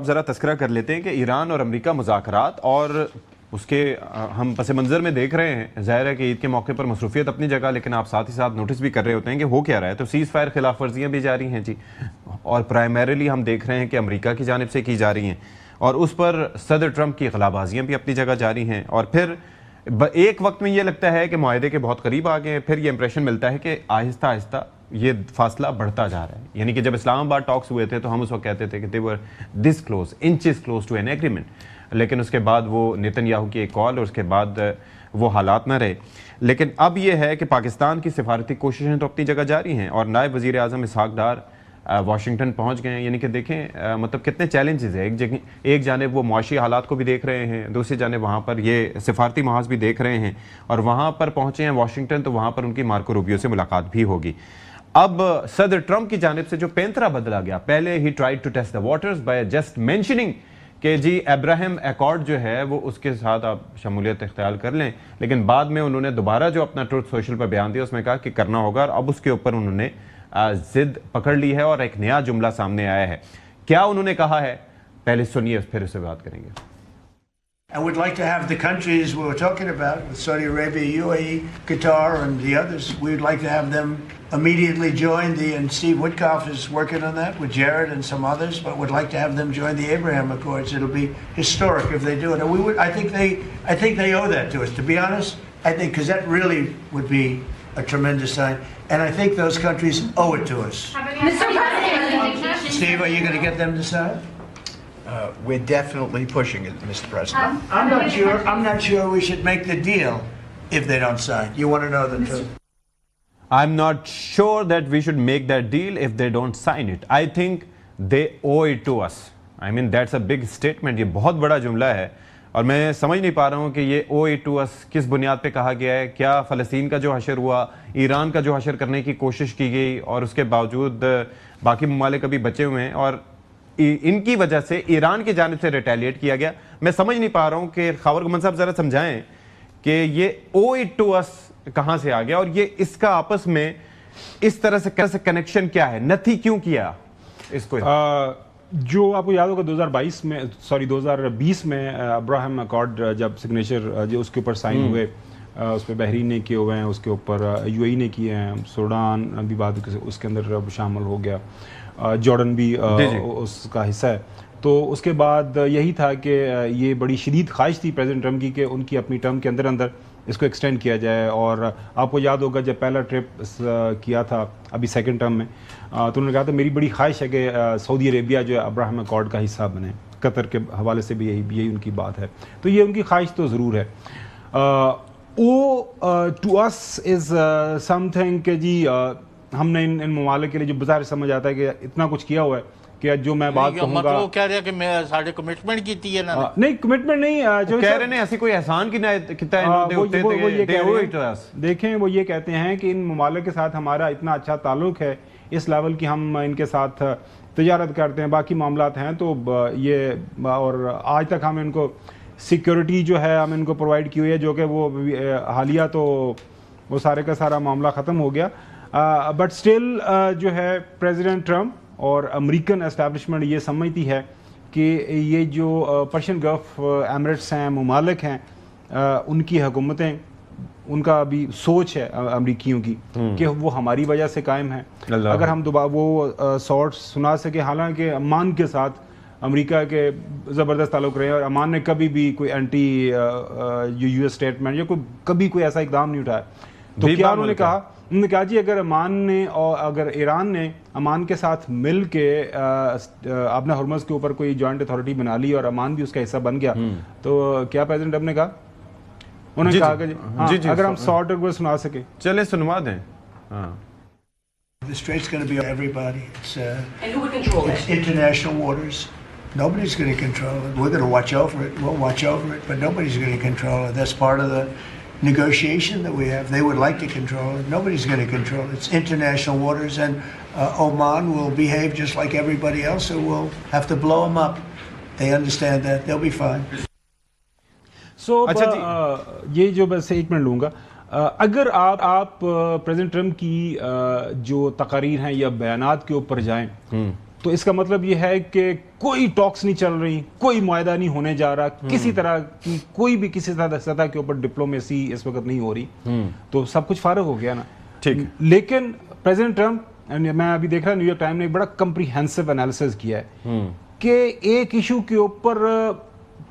ज़रा तस्करा कर लेते हैं कि ईरान और अमेरिका मुज़ाकरात और उसके हम पस मंज़र में देख रहे हैं। ज़ाहिर है कि ईद के मौके पर मसरूफियत अपनी जगह, लेकिन आप साथ ही साथ नोटिस भी कर रहे होते हैं कि हो क्या रहा है। तो सीज़ फायर खिलाफ वर्जियाँ भी जारी हैं जी, और प्राइमरीली हम देख रहे हैं कि अमेरिका की जानिब से की जा रही हैं, और उस पर सदर ट्रंप की खिलाफबाजियाँ भी अपनी जगह जारी हैं। और फिर एक वक्त में ये लगता है कि मुआहदे के बहुत करीब आ गए हैं, फिर ये इंप्रेशन मिलता है कि आहिस्ता आहिस्ता ये फासला बढ़ता जा रहा है। यानी कि जब इस्लामाबाद टॉक्स हुए थे तो हम उस वक्त कहते थे कि they were this close, inches close to an agreement, लेकिन उसके बाद वो नेतन्याहू की एक कॉल और उसके बाद वो हालात ना रहे। लेकिन अब ये है कि पाकिस्तान की सिफारती कोशिशें तो अपनी जगह जारी हैं, और नायब वज़ीर आज़म इसहाक डार वाशिंगटन पहुंच गए हैं। यानी कि देखें मतलब कितने चैलेंजेस हैं। एक जानिब वो मुआशी हालात को भी देख रहे हैं, दूसरी जानिब वहाँ पर ये सिफारती महाज भी देख रहे हैं, और वहाँ पर पहुँचे हैं वाशिंगटन, तो वहाँ पर उनकी मार्को रूबियो से मुलाकात भी होगी। अब सदर ट्रंप की जानिब से जो पैंतरा बदला गया, पहले ही tried to test the waters by just mentioning कि जी अब्राहम एकॉर्ड जो है वो उसके साथ आप शमूलियत इख्तियार कर लें, लेकिन बाद में उन्होंने दोबारा जो अपना ट्रुथ सोशल पर बयान दिया उसमें कहा कि करना होगा, और अब उसके ऊपर उन्होंने जिद पकड़ ली है और एक नया जुमला सामने आया है। क्या उन्होंने कहा है, पहले सुनिए फिर उससे बात करेंगे। And we'd like to have the countries we were talking about, with Saudi Arabia, UAE, Qatar, and the others, we'd like to have them immediately join and Steve Witkoff is working on that with Jared and some others, but would like to have them join the Abraham Accords. It'll be historic if they do it. And I think they owe that to us, to be honest. I think, because that really would be a tremendous sign. And I think those countries owe it to us. Mr. President, Steve, are you going to get them to sign? We're definitely pushing it, Mr. President. I'm not sure we should make the deal if they don't sign. You want to know the truth? I'm not sure that we should make that deal if they don't sign it. I think they owe it to us. I mean, that's a big statement. ये बहुत बड़ा जुमला है, और मैं समझ नहीं पा रहा हूँ कि ये owe it to us किस बुनियाद पे कहा गया है। क्या फ़लस्तीन का जो हशर हुआ, ईरान का जो हशर करने की कोशिश की गई, और उसके बावजूद बाकी ममालिक अभी बचे हुए हैं, और इनकी वजह से ईरान की जानिब से रिटेलिएट किया गया। मैं समझ नहीं पा रहा हूँ कि खबर गुमन साहब ज़रा समझाएं कि ये owe it to us कहाँ से आ गया, और ये इसका आपस में इस तरह से कनेक्शन क्या है, नथी क्यों किया इसको? जो आपको याद होगा 2020 में अब्राहम अकॉर्ड जब सिग्नेचर जो उसके ऊपर साइन हुए, उस पर बहरीन ने किए हुए हैं, उसके ऊपर यूएई ने किए हैं, सूडान भी बाद उसके अंदर शामिल हो गया, जॉर्डन भी उसका हिस्सा है। तो उसके बाद यही था कि ये बड़ी शदीद ख्वाहिश थी प्रेसिडेंट ट्रंप की कि उनकी अपनी टर्म के अंदर अंदर इसको एक्सटेंड किया जाए। और आपको याद होगा जब पहला ट्रिप किया था अभी सेकंड टर्म में, तो उन्होंने कहा था मेरी बड़ी ख्वाहिश है कि सऊदी अरेबिया जो है अब्राहम अकॉर्ड का हिस्सा बने। कतर के हवाले से भी यही उनकी बात है, तो ये उनकी ख्वाहिश तो ज़रूर है। टू अस इज़ समथिंग कि जी हमने इन ममालिक के लिए जो बाजार समझ आता है कि इतना कुछ किया हुआ है कि जो मैं बात कहूँगा, मतलब वो कह रहे हैं कि मैं साढ़े कमिटमेंट की थी है ना। नहीं कमिटमेंट नहीं, जो कह रहे हैं ऐसी कोई एहसान की कितना देखें, वो ये कहते हैं कि इन ममालिक के साथ हमारा इतना अच्छा ताल्लुक है, इस लेवल की हम इनके साथ तजारत करते हैं, बाकी मामलात हैं तो ये, और आज तक हम इनको सिक्योरिटी जो है हम इनको प्रोवाइड की हुई है, जो कि वो हालिया तो वो सारे का सारा मामला ख़त्म हो गया। बट स्टिल जो है प्रेसिडेंट ट्रंप और अमेरिकन एस्टैब्लिशमेंट ये समझती है कि ये जो पर्शियन गल्फ एमिरेट्स हैं, ममालिक हैं, उनकी हुकूमतें, उनका भी सोच है अमरीकियों की कि वो हमारी वजह से कायम है। अगर हम दोबारा वो शॉर्ट्स सुना सके, हालांकि अमान के साथ अमेरिका के ज़बरदस्त ताल्लुक़ रहे, और अमान ने कभी भी कोई एंटी यूएस स्टेटमेंट या कभी कोई ऐसा इकदाम नहीं उठाया। तो क्या उन्होंने कहा जी अगर अमान ने और अगर ईरान ने अमान के साथ मिल के अपने हॉर्मज़ के ऊपर कोई जॉइंट अथॉरिटी बना ली और अमान भी उसका हिस्सा बन गया, तो क्या प्रेसिडेंट ट्रंप ने कहा? उन्होंने कहा कि जी, अगर हम शॉर्ट को सुना सके, चले सुनवा दें। The strait's going to be everybody. and who would control It's it? international waters. Nobody's going to control it. We're going to watch over it. We'll watch over it, but nobody's going to control it. That's part of the negotiation that we have. They would like to control it. Nobody's going to control it. It's international waters, and Oman will behave just like everybody else, so we'll have to blow them up. They understand that. They'll be fine. So, ये जो बस एक minute लूँगा, अगर आप president Trump की जो तकारीर हैं या बयानात के ऊपर जाएं, तो इसका मतलब ये है कि कोई टॉक्स नहीं चल रही, कोई मुआहदा नहीं होने जा रहा, किसी तरह की कोई भी किसी सतह के ऊपर डिप्लोमेसी इस वक्त नहीं हो रही, तो सब कुछ फारग हो गया ना। ठीक। लेकिन प्रेसिडेंट ट्रम्प, मैं अभी देख रहा न्यूयॉर्क टाइम ने एक बड़ा कंप्रीहेंसिव एनालिसिस किया है कि एक इशू के ऊपर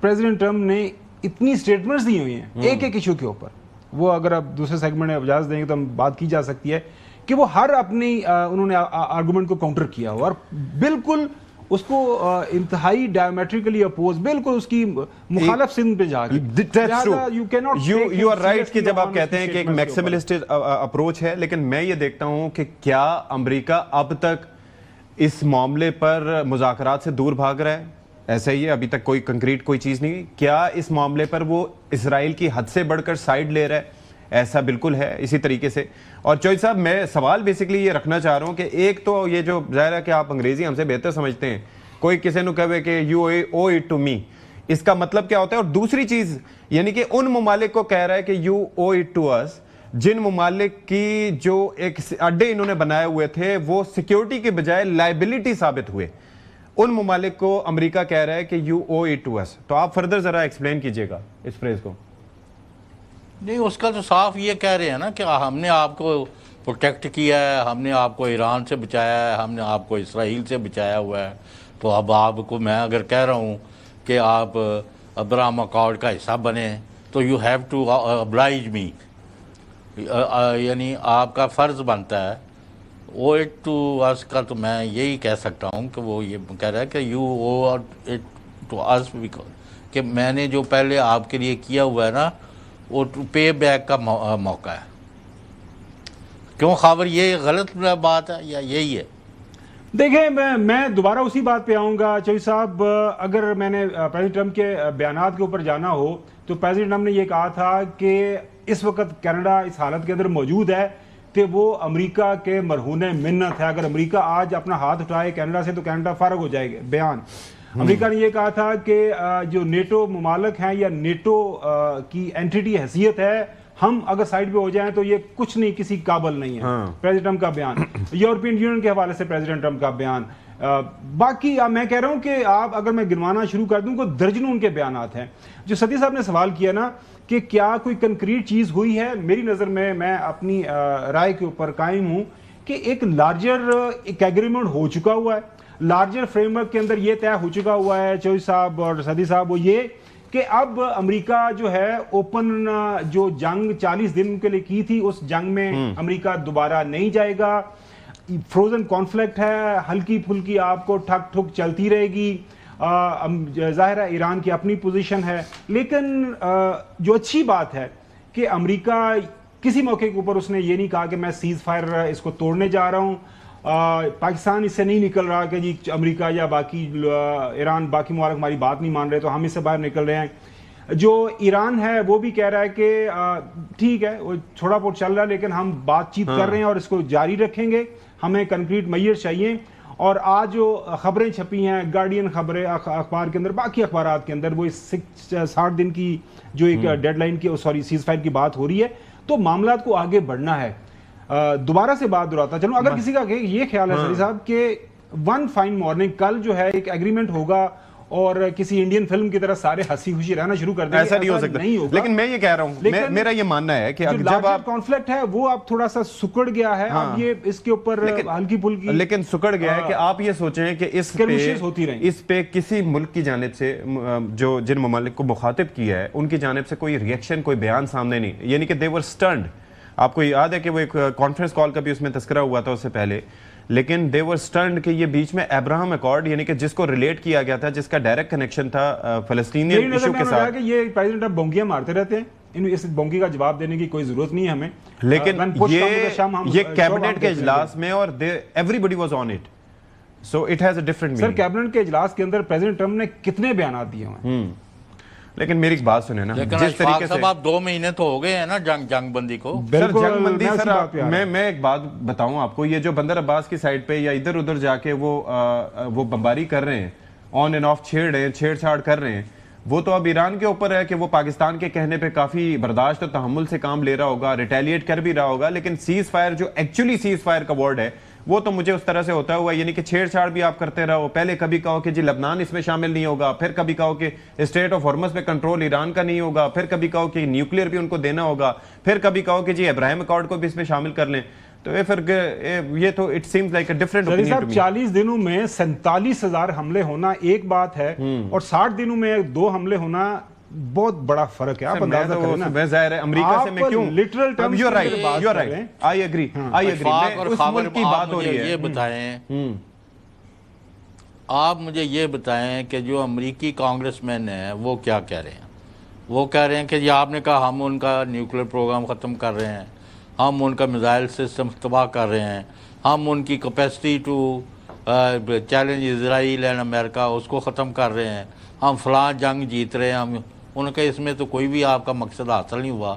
प्रेसिडेंट ट्रम्प ने इतनी स्टेटमेंट्स दी हुई हैं, एक इशू के ऊपर। वो अगर आप दूसरे सेगमेंट में इजाजत देंगे तो हम बात की जा सकती है कि वो हर अपनी उन्होंने आर्गुमेंट को काउंटर किया हो और बिल्कुल उसको इंतहाई डायमेट्रिकली अपोज, बिल्कुल उसकी मुखालफ सिंध पे जाके। यू आर राइट कि जब आप कहते हैं कि एक मैक्सिमलिस्ट अप्रोच है, लेकिन मैं ये देखता हूं कि क्या अमेरिका अब तक इस मामले पर मुज़ाकरात से दूर भाग रहा है? ऐसा ही है, अभी तक कोई कंक्रीट कोई चीज नहीं। क्या इस मामले पर वो इसराइल की हद से बढ़कर साइड ले रहा है? ऐसा बिल्कुल है। इसी तरीके से, और चौधरी साहब मैं सवाल बेसिकली ये रखना चाह रहा हूं कि एक तो ये जो जाहिर है कि आप अंग्रेजी हमसे बेहतर समझते हैं, कोई किसी ने कहे कि you owe it to me, इसका मतलब क्या होता है? और दूसरी चीज यानी कि उन ममालिक को कह रहा है कि you owe it to us, जिन ममालिक की जो एक अड्डे इन्होंने बनाए हुए थे वो सिक्योरिटी के बजाय लाइबिलिटी साबित हुए, उन ममालिक को अमेरिका कह रहा है कि you owe it to us. तो आप फर्दर जरा एक्सप्लेन कीजिएगा इस फ्रेज को। नहीं, उसका तो साफ ये कह रहे हैं ना कि हमने आपको प्रोटेक्ट किया है, हमने आपको ईरान से बचाया है, हमने आपको इसराइल से बचाया हुआ है, तो अब आपको मैं अगर कह रहा हूँ कि आप अब्राहम अकॉर्ड का हिस्सा बने तो यू हैव टू ऑब्लाइज मी, यानी आपका फ़र्ज़ बनता है। ओ इट टू अस का तो मैं यही कह सकता हूँ कि वो ये कह रहा है कि you owe it to us, कि मैंने जो पहले आपके लिए किया हुआ है ना वो पे बैक का मौका है। क्यों खबर, ये गलत बात है या यही है? देखिए, मैं दोबारा उसी बात पे आऊंगा चौधरी साहब। अगर मैंने प्रेसिडेंट ट्रम्प के बयानात के ऊपर जाना हो तो प्रेसिडेंट ट्रम्प ने ये कहा था कि इस वक्त कनाडा इस हालत के अंदर मौजूद है कि वो अमेरिका के मरहून मिन्नत है। अगर अमेरिका आज अपना हाथ उठाए कनाडा से तो कनाडा फारग हो जाएगा। बयान अमेरिका ने यह कहा था कि जो नेटो ममालक हैं या नेटो की एंटिटी हैसियत है, हम अगर साइड पे हो जाएं तो ये कुछ नहीं, किसी काबिल नहीं है। प्रेसिडेंट ट्रम्प का बयान। यूरोपियन यूनियन के हवाले से प्रेसिडेंट ट्रम्प का बयान। बाकी मैं कह रहा हूं कि आप अगर मैं गिनवाना शुरू कर दूं तो दर्जनों उनके बयानात हैं। जो सती साहब ने सवाल किया ना कि क्या कोई कंक्रीट चीज हुई है, मेरी नजर में मैं अपनी राय के ऊपर कायम हूं कि एक लार्जर एक एग्रीमेंट हो चुका हुआ है, लार्जर फ्रेमवर्क के अंदर यह तय हो चुका हुआ है चौधरी साहब और सदी साहब, वो ये कि अब अमेरिका जो है ओपन जो जंग 40 दिन के लिए की थी उस जंग में अमेरिका दोबारा नहीं जाएगा। फ्रोजन कॉन्फ्लिक्ट है, हल्की फुल्की आपको ठक ठुक चलती रहेगी। जाहिर है ईरान की अपनी पोजीशन है, लेकिन जो अच्छी बात है कि अमेरिका किसी मौके के ऊपर उसने ये नहीं कहा कि मैं सीज फायर इसको तोड़ने जा रहा हूं। पाकिस्तान इससे नहीं निकल रहा कि जी अमेरिका या बाकी ईरान बाकी मुल्क हमारी बात नहीं मान रहे तो हम इससे बाहर निकल रहे हैं। जो ईरान है वो भी कह रहा है कि ठीक है वो थोड़ा बहुत चल रहा है लेकिन हम बातचीत कर रहे हैं और इसको जारी रखेंगे, हमें कंक्रीट मैयर चाहिए। और आज जो खबरें छपी हैं गार्डियन खबरें अखबार के अंदर, बाकी अखबार के अंदर, वो इस 60 दिन की जो एक डेडलाइन की सीज फायर की बात हो रही है, तो मामला को आगे बढ़ना है। दोबारा से बात दोहराता चलो, अगर किसी का ये ख्याल है सरी साहब कि वन फाइन मॉर्निंग कल जो है एक एग्रीमेंट होगा और किसी इंडियन फिल्म की तरह सारे हंसी खुशी रहना शुरू कर देंगे, ऐसा नहीं हो सकता। नहीं होगा। लेकिन मैं ये कह रहा हूं, मेरा ये मानना है कि जब आप कॉन्फ्लिक्ट है वो अब थोड़ा सा सुकड़ गया है। अब ये इसके ऊपर हल्की फुल्की लेकिन सुकड़ गया है कि आप ये सोचें कि इस पे किसी मुल्क की जानिब से जो जिन ममालिक को मुखातिब किया है उनकी जानिब से कोई रिएक्शन, कोई बयान सामने नहीं, यानी कि दे वर स्टन्ड। आपको याद है कि वो एक कॉन्फ्रेंस कॉल का भी उसमें तस्करा हुआ था उससे पहले, लेकिन दे वर स्टन्ड कि ये बीच में अब्राहम अकॉर्ड यानी कि जिसको रिलेट किया गया था, जिसका डायरेक्ट कनेक्शन था फलस्तीनियन इशू के साथ, कि ये प्रेसिडेंट अब बोंगियां मारते रहते हैं, इन इस बोंगी का जवाब देने की कोई जरूरत नहीं है हमें। लेकिन ये कैबिनेट के इजलास में और everybody was on it, so it has a different meaning. Sir cabinet के इजलास के अंदर प्रेसिडेंट ट्रम्प ने कितने बयान दिए हुए हैं? लेकिन मेरी एक बात सुने ना, जिस तरीके से आप 2 महीने तो हो गए हैं ना जंगबंदी को। सर जंगबंदी, सर मैं एक बात बताऊं आपको, ये जो बंदर अब्बास की साइड पे या इधर उधर जाके वो बमबारी कर रहे हैं, ऑन एंड ऑफ छेड़छाड़ कर रहे हैं, वो तो अब ईरान के ऊपर है कि वो पाकिस्तान के कहने पे काफी बर्दाश्त और तहम्मुल से काम ले रहा होगा, रिटेलिएट कर भी रहा होगा। लेकिन सीज फायर जो एक्चुअली सीज फायर का वर्ड है वो तो मुझे उस तरह से होता हुआ, यानी कि छेड़छाड़ भी आप करते रहो। पहले कभी कहो कि जी लबनान इसमें शामिल नहीं होगा, फिर कभी कहो कि स्टेट ऑफ हॉर्मस पे कंट्रोल ईरान का नहीं होगा, फिर कभी कहो कि न्यूक्लियर भी उनको देना होगा, फिर कभी कहो कि जी इब्राहिम अकॉर्ड को भी इसमें शामिल कर लें। तो ये फिर ये तो it seems like a different Jalil opinion साहब, टू मी। 40 दिनों में 47,000 हमले होना एक बात है, और 60 दिनों में 2 हमले होना बहुत बड़ा फर्क है। आप अंदाजा करें ना। मैं जाहिर है अमेरिका से मैं क्यों लिटरल टर्म्स यू में राइट, बात यू कर रहे राइट, हैं। I agree, I agree. इत्तेफाक और उस खबर मुल्क की आप बात हो मुझे रही है। ये बताएं, आप मुझे ये बताएं कि जो अमेरिकी कांग्रेसमैन हैं वो क्या कह रहे हैं। वो कह रहे हैं कि जी आपने कहा हम उनका न्यूक्लियर प्रोग्राम ख़त्म कर रहे हैं, हम उनका मिसाइल सिस्टम तबाह कर रहे हैं, हम उनकी capacity to challenge Israel and America उसको ख़त्म कर रहे हैं, हम फलां जंग जीत रहे हैं। हम उनके इसमें तो कोई भी आपका मकसद हासिल नहीं हुआ।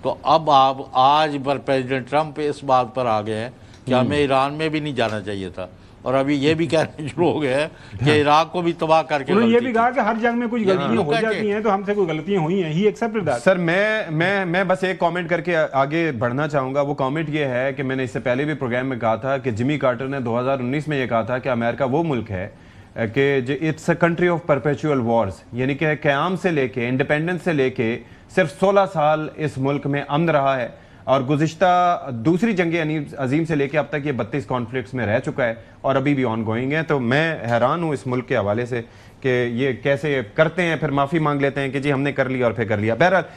तो अब आप आज पर प्रेसिडेंट ट्रंप इस बात पर आ गए हैं कि हमें ईरान में भी नहीं जाना चाहिए था, और अभी ये भी कहने शुरू हो गए हैं कि इराक को भी तबाह करके उन्होंने ये गलती भी की। कहा कि हर जंग में कुछ गलतियां हो जाती हैं, तो हमसे कोई गलतियां हुई हैं। He accepted that. सर मैं बस एक कमेंट करके आगे बढ़ना चाहूंगा। वो कमेंट ये है कि मैंने इससे पहले भी प्रोग्राम में कहा था कि जिमी कार्टर ने 2019 में ये कहा था कि अमेरिका वो मुल्क है कि it's a country of perpetual Wars, यानी कि क़याम से लेके इंडिपेंडेंस से लेके सिर्फ 16 साल इस मुल्क में अमन रहा है, और गुज़िश्ता दूसरी जंग अजीम से लेके अब तक ये 32 कॉन्फ्लिक्ट्स में रह चुका है और अभी भी ऑन गोइंग है। तो मैं हैरान हूँ इस मुल्क के हवाले से कि ये कैसे करते हैं, फिर माफ़ी मांग लेते हैं कि जी हमने कर लिया और फिर कर लिया। बहरहाल